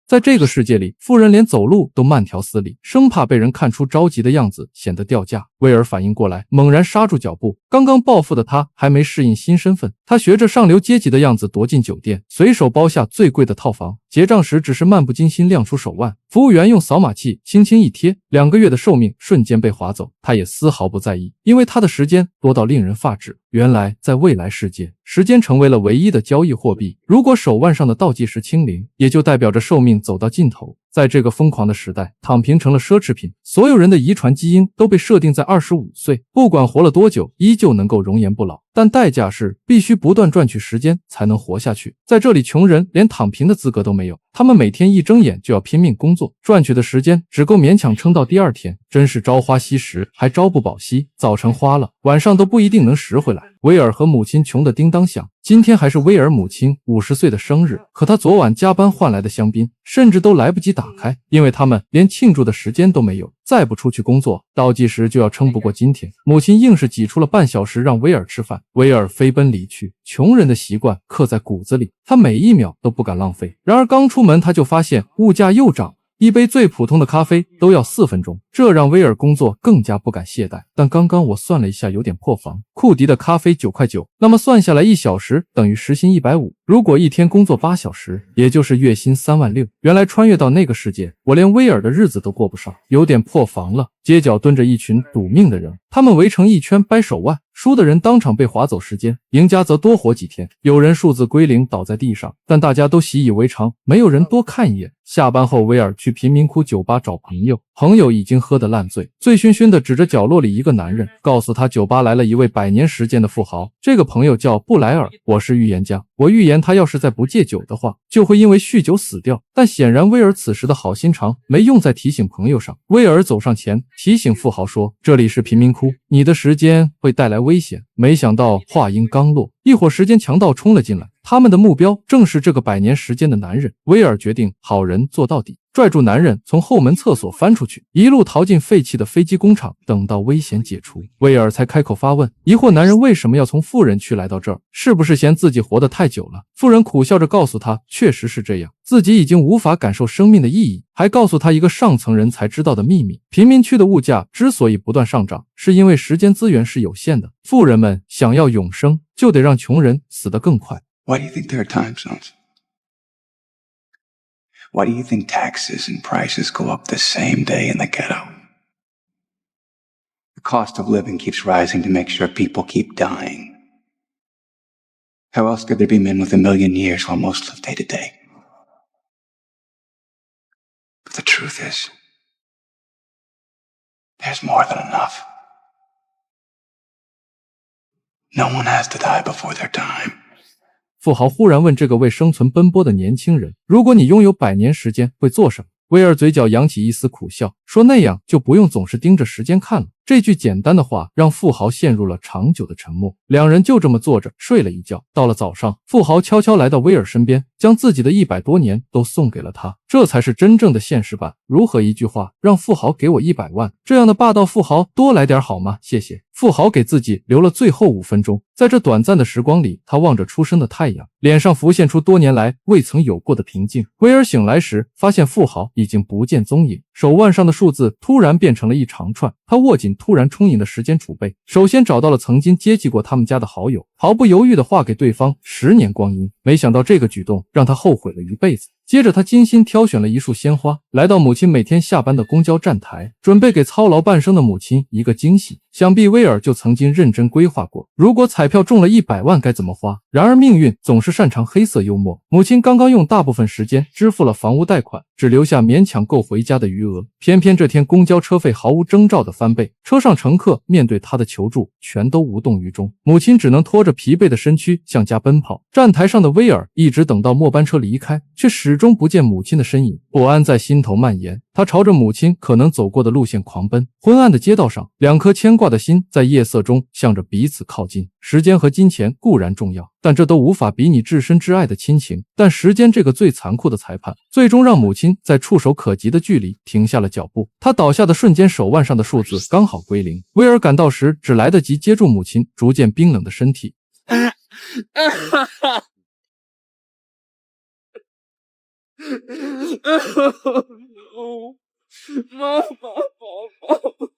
在这个世界里，富人连走路都慢条斯理，生怕被人看出着急的样子显得掉价。威尔反应过来，猛然刹住脚步。刚刚暴富的他还没适应新身份，他学着上流阶级的样子踱进酒店，随手包下最贵的套房。结账时只是漫不经心亮出手腕，服务员用扫码器轻轻一贴，2个月的寿命瞬间被划走，他也丝毫不在意，因为他的时间多到令人发指。原来在未来世界，时间成为了唯一的交易货币，如果手腕上的倒计时清零，也就代表着寿命走到尽头。在这个疯狂的时代，躺平成了奢侈品，所有人的遗传基因都被设定在25岁，不管活了多久，依旧能够容颜不老。但代价是必须不断赚取时间才能活下去。在这里，穷人连躺平的资格都没有，他们每天一睁眼就要拼命工作，赚取的时间只够勉强撑到第二天，真是朝花夕拾，还朝不保夕。早晨花了，晚上都不一定能拾回来。威尔和母亲穷得叮当响，今天还是威尔母亲50岁的生日，可他昨晚加班换来的香槟甚至都来不及打开，因为他们连庆祝的时间都没有。再不出去工作，倒计时就要撑不过今天。母亲硬是挤出了半小时让威尔吃饭，威尔飞奔离去。穷人的习惯刻在骨子里，他每一秒都不敢浪费。然而刚出门他就发现物价又涨，一杯最普通的咖啡都要4分钟，这让威尔工作更加不敢懈怠。但刚刚我算了一下，有点破防。库迪的咖啡9块9，那么算下来1小时等于时薪150，如果一天工作8小时，也就是月薪3万6。原来穿越到那个世界，我连威尔的日子都过不上，有点破防了。街角蹲着一群赌命的人，他们围成一圈掰手腕，输的人当场被划走时间，赢家则多活几天。有人数字归零倒在地上，但大家都习以为常，没有人多看一眼。下班后，威尔去贫民窟酒吧找朋友，朋友已经喝得烂醉，醉醺醺的指着角落里一个男人，告诉他酒吧来了一位100年时间的富豪。这个朋友叫布莱尔，我是预言家，我预言他要是再不戒酒的话，就会因为酗酒死掉。但显然威尔此时的好心肠没用在提醒朋友上。威尔走上前提醒富豪说，这里是贫民窟，你的时间会带来危险。没想到话音刚落，一伙时间强盗冲了进来，他们的目标正是这个100年时间的男人。威尔决定好人做到底，拽住男人从后门厕所翻出去，一路逃进废弃的飞机工厂。等到危险解除，威尔才开口发问，疑惑男人为什么要从富人区来到这儿，是不是嫌自己活得太久了？富人苦笑着告诉他，确实是这样，自己已经无法感受生命的意义，还告诉他一个上层人才知道的秘密，贫民区的物价之所以不断上涨，是因为时间资源是有限的，富人们想要永生，就得让穷人死得更快。 Why do you think there are time zones? Why do you think taxes and prices go up the same day in the ghetto? The cost of living keeps rising to make sure people keep dying. How else could there be men with 1,000,000 years while most live day to day? But the truth is, there's more than enough. No one has to die before their time. 富豪忽然问这个为生存奔波的年轻人，如果你拥有100年时间会做什么？威尔嘴角扬起一丝苦笑，说那样就不用总是盯着时间看了。这句简单的话让富豪陷入了长久的沉默，两人就这么坐着睡了一觉。到了早上，富豪悄悄来到威尔身边，将自己的100多年都送给了他，这才是真正的现实版。如何一句话让富豪给我100万？这样的霸道富豪多来点好吗？谢谢。富豪给自己留了最后5分钟，在这短暂的时光里，他望着初升的太阳，脸上浮现出多年来未曾有过的平静。威尔醒来时，发现富豪已经不见踪影，手腕上的数字突然变成了一长串。他握紧突然充盈的时间储备，首先找到了曾经接济过他们家的好友，毫不犹豫地划给对方10年光阴。没想到这个举动让他后悔了一辈子。接着他精心挑选了一束鲜花，来到母亲每天下班的公交站台，准备给操劳半生的母亲一个惊喜。想必威尔就曾经认真规划过，如果彩票中了100万该怎么花。然而命运总是擅长黑色幽默，母亲刚刚用大部分时间支付了房屋贷款，只留下勉强够回家的余额。偏偏这天公交车费毫无征兆的翻倍，车上乘客面对他的求助全都无动于衷，母亲只能拖着疲惫的身躯向家奔跑。站台上的威尔一直等到末班车离开，却始终不见母亲的身影，不安在心头蔓延。他朝着母亲可能走过的路线狂奔，昏暗的街道上，两颗牵挂的心在夜色中向着彼此靠近。时间和金钱固然重要，但这都无法比拟至深至爱的亲情。但时间这个最残酷的裁判，最终让母亲在触手可及的距离停下了脚步。她倒下的瞬间，手腕上的数字刚好归零。威尔赶到时，只来得及接住母亲逐渐冰冷的身体。妈妈，宝宝。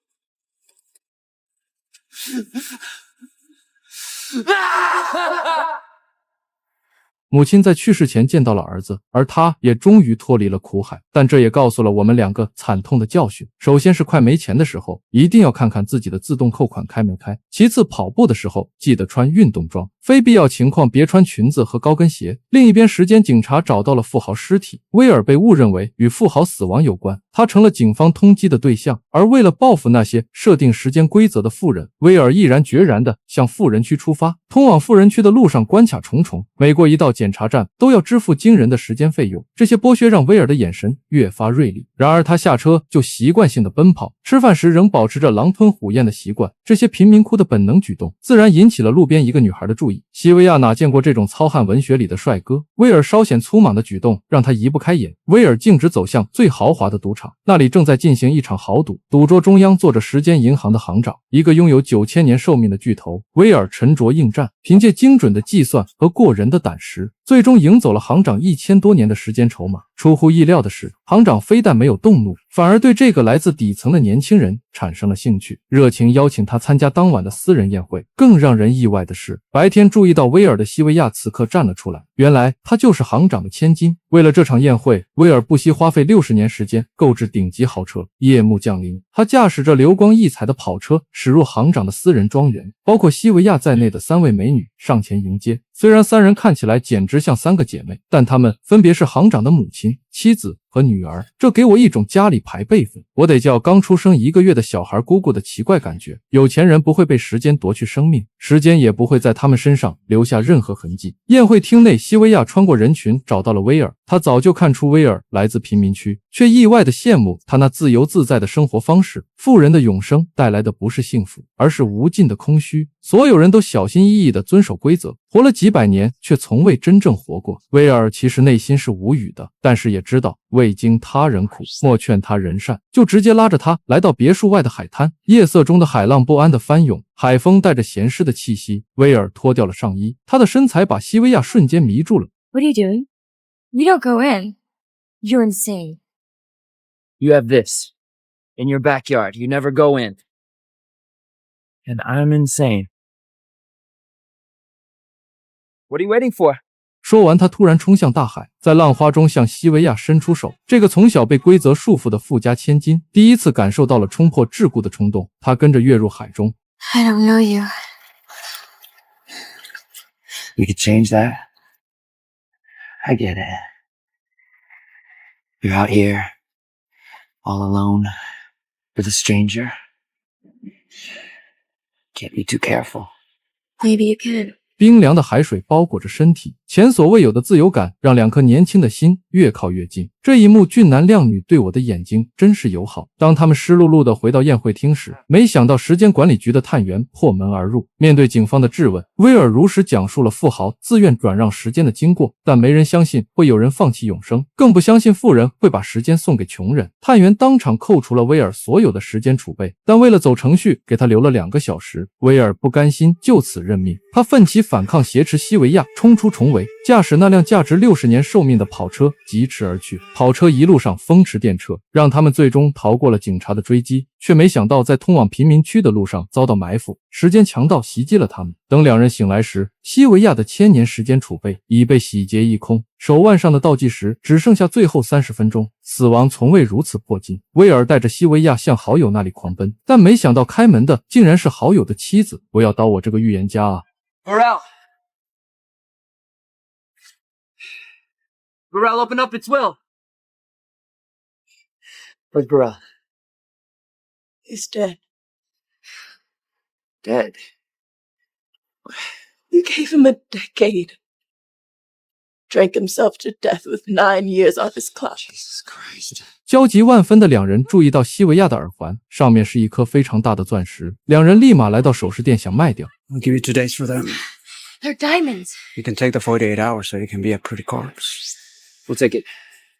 母亲在去世前见到了儿子，而他也终于脱离了苦海。但这也告诉了我们两个惨痛的教训：首先是快没钱的时候，一定要看看自己的自动扣款开没开；其次，跑步的时候记得穿运动装，非必要情况别穿裙子和高跟鞋。另一边，时间警察找到了富豪尸体，威尔被误认为与富豪死亡有关，他成了警方通缉的对象。而为了报复那些设定时间规则的富人，威尔毅然决然地向富人区出发。通往富人区的路上关卡重重，每过一道检查站都要支付惊人的时间费用。这些剥削让威尔的眼神越发锐利。然而他下车就习惯性的奔跑，吃饭时仍保持着狼吞虎咽的习惯。这些贫民窟的本能举动自然引起了路边一个女孩的注意。西维亚哪见过这种糙汉文学里的帅哥？威尔稍显粗莽的举动让他移不开眼。威尔径直走向最豪华的赌场，那里正在进行一场豪赌。赌桌中央坐着时间银行的行长，一个拥有9000年寿命的巨头。威尔沉着应战，凭借精准的计算和过人的胆识，最终赢走了行长1000多年的时间筹码。出乎意料的是，行长非但没有动怒，反而对这个来自底层的年轻人产生了兴趣，热情邀请他参加当晚的私人宴会。更让人意外的是，白天注意到威尔的西维亚此刻站了出来，原来他就是行长的千金。为了这场宴会，威尔不惜花费60年时间购置顶级豪车。夜幕降临，他驾驶着流光溢彩的跑车驶入行长的私人庄园，包括西维亚在内的3位美女上前迎接。虽然3人看起来简直像3个姐妹，但她们分别是行长的母亲、妻子和女儿，这给我一种家里排辈分，我得叫刚出生1个月的小孩姑姑的奇怪感觉。有钱人不会被时间夺去生命，时间也不会在他们身上留下任何痕迹。宴会厅内，西维亚穿过人群找到了威尔，他早就看出威尔来自贫民区，却意外的羡慕他那自由自在的生活方式。富人的永生带来的不是幸福，而是无尽的空虚。所有人都小心翼翼地遵守规则，活了几百年，却从未真正活过。威尔其实内心是无语的，但是也知道未经他人苦，莫劝他人善，就直接拉着他来到别墅外的海滩。夜色中的海浪不安地翻涌，海风带着咸湿的气息。威尔脱掉了上衣，他的身材把西维亚瞬间迷住了。 What are you doing? You don't go in. You're insane. You have this in your backyard. You never go in. And I'm insane. What are you waiting for? 说完，他突然冲向大海，在浪花中向西维亚伸出手。这个从小被规则束缚的富家千金，第一次感受到了冲破桎梏的冲动。他跟着跃入海中。I don't know you. We could change that. I get it. You're out here, all alone, with a stranger. Can't be too careful. Maybe you can. 冰凉的海水包裹着身体，前所未有的自由感让2颗年轻的心越靠越近。这一幕，俊男靓女对我的眼睛真是友好。当他们湿漉漉地回到宴会厅时，没想到时间管理局的探员破门而入。面对警方的质问，威尔如实讲述了富豪自愿转让时间的经过，但没人相信会有人放弃永生，更不相信富人会把时间送给穷人。探员当场扣除了威尔所有的时间储备，但为了走程序，给他留了2个小时。威尔不甘心就此认命，他奋起反抗，挟持西维亚冲出重围，驾驶那辆价值60年寿命的跑车疾驰而去。跑车一路上风驰电掣，让他们最终逃过了警察的追击，却没想到在通往贫民区的路上遭到埋伏，时间强盗袭击了他们。等2人醒来时，西维亚的1000年时间储备已被洗劫一空，手腕上的倒计时只剩下最后30分钟。死亡从未如此迫近。威尔带着西维亚向好友那里狂奔，但没想到开门的竟然是好友的妻子。不要刀我这个预言家啊！ Burrell! Burrell, open up, it's Will! Where's Burrell? He's dead. Dead. You gave him a decade. Drank himself to death with 9 years on his clock. Jesus Christ. 焦急万分的2人注意到西维亚的耳环上面是一颗非常大的钻石，2人立马来到首饰店想卖掉。 I'll give you 2 days for them. They're diamonds. You can take the 48 hours so you can be a pretty corpse. We'll take it.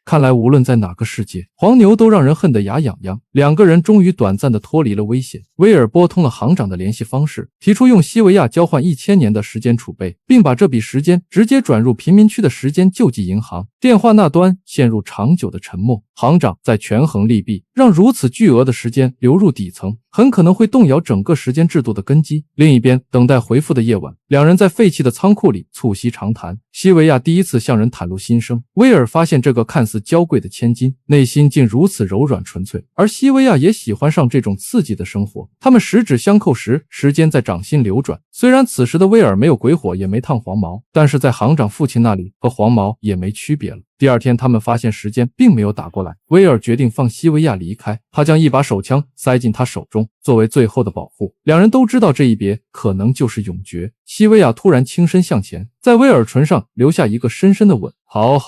看来无论在哪个世界，黄牛都让人恨得牙痒痒。两个人终于短暂地脱离了危险。威尔拨通了行长的联系方式，提出用西维亚交换1000年的时间储备，并把这笔时间直接转入贫民区的时间救济银行。电话那端陷入长久的沉默。行长在权衡利弊，让如此巨额的时间流入底层，很可能会动摇整个时间制度的根基。另一边，等待回复的夜晚，两人在废弃的仓库里促膝长谈。西维亚第一次向人袒露心声，威尔发现这个看似娇贵的千金，内心竟如此柔软纯粹，而西维亚也喜欢上这种刺激的生活。他们十指相扣时，时间在掌心流转。虽然此时的威尔没有鬼火，也没烫黄毛，但是在行长父亲那里和黄毛也没区别了。第二天，他们发现时间并没有打过来，威尔决定放西维亚离开，他将一把手枪塞进他手中，作为最后的保护。两人都知道这一别可能就是永诀。西维亚突然倾身向前，在威尔唇上留下一个深深的吻。好，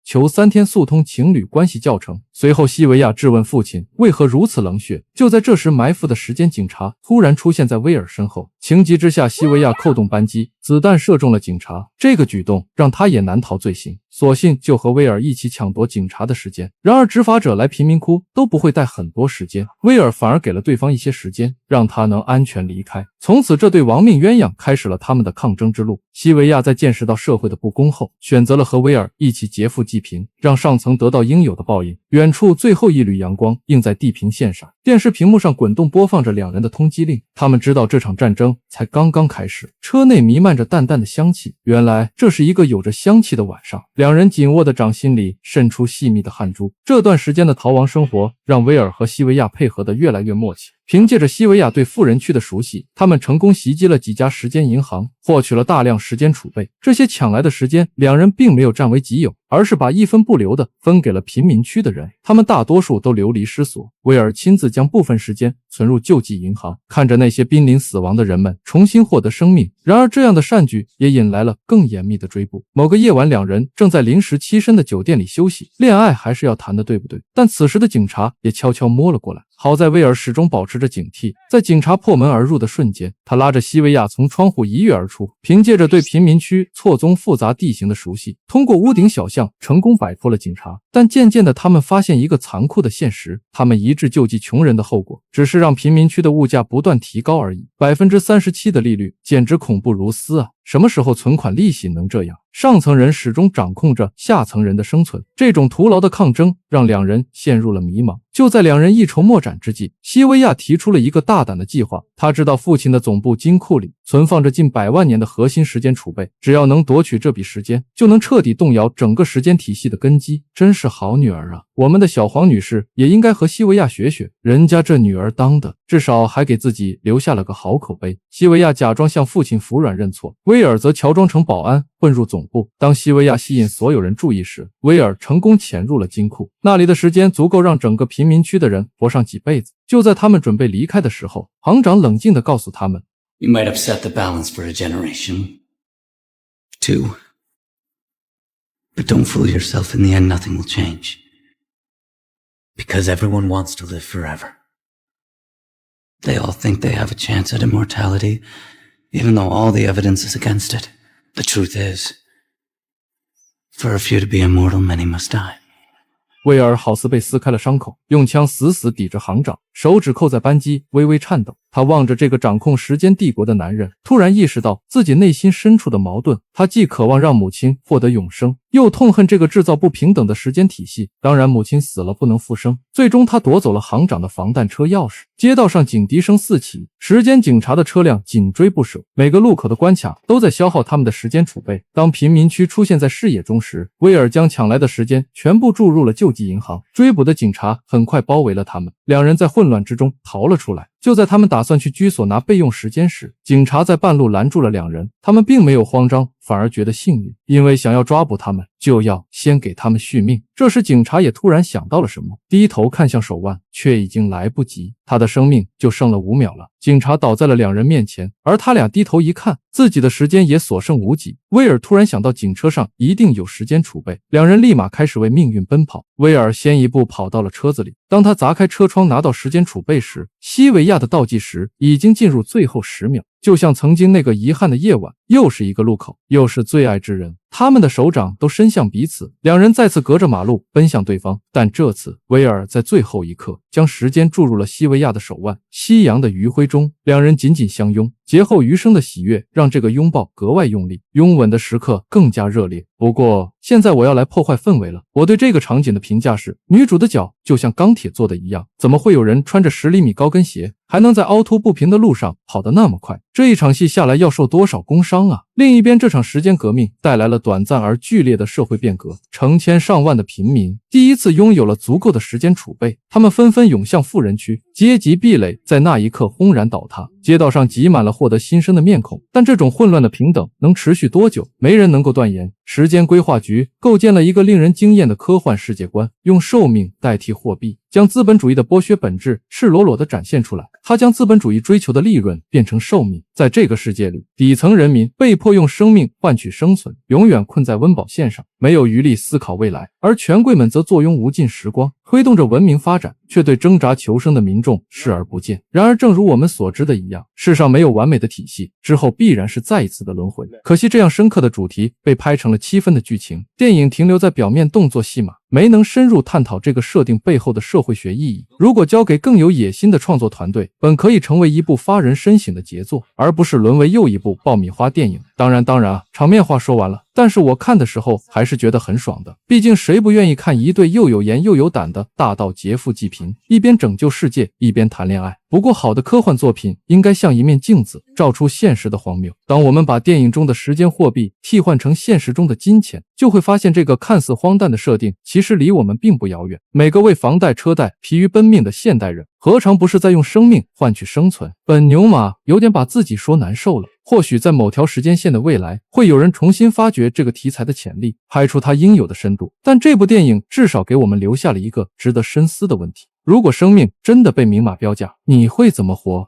求3天速通情侣关系教程。随后，西维亚质问父亲为何如此冷血。就在这时，埋伏的时间警察突然出现在威尔身后，情急之下，西维亚扣动扳机，子弹射中了警察。这个举动让他也难逃罪行，索性就和威尔一起抢夺警察的时间。然而，执法者来贫民窟都不会带很多时间，威尔反而给了对方一些时间，让他能安全离开。从此，这对亡命鸳鸯开始了他们的抗争之路。西维亚在见识到社会的不公后，选择了和威尔一起劫富济贫，让上层得到应有的报应。远处最后一缕阳光映在地平线上，电视屏幕上滚动播放着两人的通缉令。他们知道这场战争才刚刚开始。车内弥漫着淡淡的香气，原来这是一个有着香气的晚上。两人紧握的掌心里渗出细密的汗珠。这段时间的逃亡生活让威尔和西维亚配合得越来越默契。凭借着西维亚对富人区的熟悉，他们成功袭击了几家时间银行，获取了大量时间储备。这些抢来的时间，两人并没有占为己有，而是把一分不留地分给了贫民区的人。他们大多数都流离失所。威尔亲自将部分时间存入救济银行，看着那些濒临死亡的人们重新获得生命。然而，这样的善举也引来了更严密的追捕。某个夜晚，两人正在临时栖身的酒店里休息，恋爱还是要谈的，对不对？但此时的警察也悄悄摸了过来。好在威尔始终保持着警惕，在警察破门而入的瞬间，他拉着西维亚从窗户一跃而出。凭借着对贫民区错综复杂地形的熟悉，通过屋顶小巷成功摆脱了警察。但渐渐的，他们发现一个残酷的现实：他们一致救济穷人的后果，只是让贫民区的物价不断提高而已。37%的利率简直恐怖如斯啊！什么时候存款利息能这样？上层人始终掌控着下层人的生存，这种徒劳的抗争让两人陷入了迷茫。就在两人一筹莫展之际，西维亚提出了一个大胆的计划。他知道父亲的总部金库里存放着近100万年的核心时间储备，只要能夺取这笔时间，就能彻底动摇整个时间体系的根基。真是好女儿啊！我们的小黄女士也应该和西维亚学学，人家这女儿当的，至少还给自己留下了个好口碑。西维亚假装向父亲服软认错，威尔则乔装成保安混入总部。当西维亚吸引所有人注意时，威尔成功潜入了金库，那里的时间足够让整个贫民区的人活上几辈子。就在他们准备离开的时候，行长冷静地告诉他们 You might upset the balance for a generation. 2. But don't fool yourself, in the end nothing will change. Because everyone wants to live forever. They all think they have a chance at immortality, even though all the evidence is against it. The truth is, for a few to be immortal, many must die. 威尔好似被撕开了伤口，用枪死死抵着行长，手指扣在扳机，微微颤抖。他望着这个掌控时间帝国的男人，突然意识到自己内心深处的矛盾。他既渴望让母亲获得永生，又痛恨这个制造不平等的时间体系。当然，母亲死了不能复生。最终，他夺走了行长的防弹车钥匙。街道上警笛声四起，时间警察的车辆紧追不舍，每个路口的关卡都在消耗他们的时间储备。当贫民区出现在视野中时，威尔将抢来的时间全部注入了救济银行。追捕的警察很快包围了他们，两人在混乱之中逃了出来。就在他们打算去居所拿备用时间时，警察在半路拦住了两人。他们并没有慌张，反而觉得幸运，因为想要抓捕他们，就要先给他们续命。这时警察也突然想到了什么，低头看向手腕，却已经来不及，他的生命就剩了5秒了。警察倒在了两人面前，而他俩低头一看，自己的时间也所剩无几。威尔突然想到警车上一定有时间储备，两人立马开始为命运奔跑。威尔先一步跑到了车子里，当他砸开车窗拿到时间储备时，西维亚的倒计时已经进入最后10秒。就像曾经那个遗憾的夜晚，又是一个路口，又是最爱之人。他们的手掌都伸向彼此，两人再次隔着马路奔向对方，但这次威尔在最后一刻将时间注入了西维亚的手腕。夕阳的余晖中，两人紧紧相拥，劫后余生的喜悦让这个拥抱格外用力，拥吻的时刻更加热烈。不过现在我要来破坏氛围了，我对这个场景的评价是，女主的脚就像钢铁做的一样，怎么会有人穿着10厘米高跟鞋还能在凹凸不平的路上跑得那么快？这一场戏下来要受多少工伤啊！另一边，这场时间革命带来了短暂而剧烈的社会变革，成千上万的平民第一次拥有了足够的时间储备，他们纷纷涌向富人区，阶级壁垒在那一刻轰然倒塌，街道上挤满了获得新生的面孔。但这种混乱的平等能持续多久？没人能够断言。时间规划局构建了一个令人惊艳的科幻世界观，用寿命代替货币，将资本主义的剥削本质赤裸裸地展现出来。它将资本主义追求的利润变成寿命。在这个世界里，底层人民被迫用生命换取生存，永远困在温饱线上，没有余力思考未来，而权贵们则坐拥无尽时光，推动着文明发展，却对挣扎求生的民众视而不见。然而正如我们所知的一样，世上没有完美的体系，之后必然是再一次的轮回。可惜这样深刻的主题被拍成了7分的剧情，电影停留在表面动作戏码，没能深入探讨这个设定背后的社会学意义。如果交给更有野心的创作团队，本可以成为一部发人深省的杰作，而不是沦为又一部爆米花电影。当然场面话说完了，但是我看的时候还是觉得很爽的，毕竟谁不愿意看一对又有颜又有胆的大盗劫富济贫，一边拯救世界一边谈恋爱。不过好的科幻作品应该像一面镜子，照出现实的荒谬。当我们把电影中的时间货币替换成现实中的金钱，就会发现这个看似荒诞的设定其实离我们并不遥远。每个为房贷车贷疲于奔命的现代人，何尝不是在用生命换取生存？本牛马有点把自己说难受了。或许在某条时间线的未来，会有人重新发掘这个题材的潜力，拍出它应有的深度。但这部电影至少给我们留下了一个值得深思的问题：如果生命真的被明码标价，你会怎么活？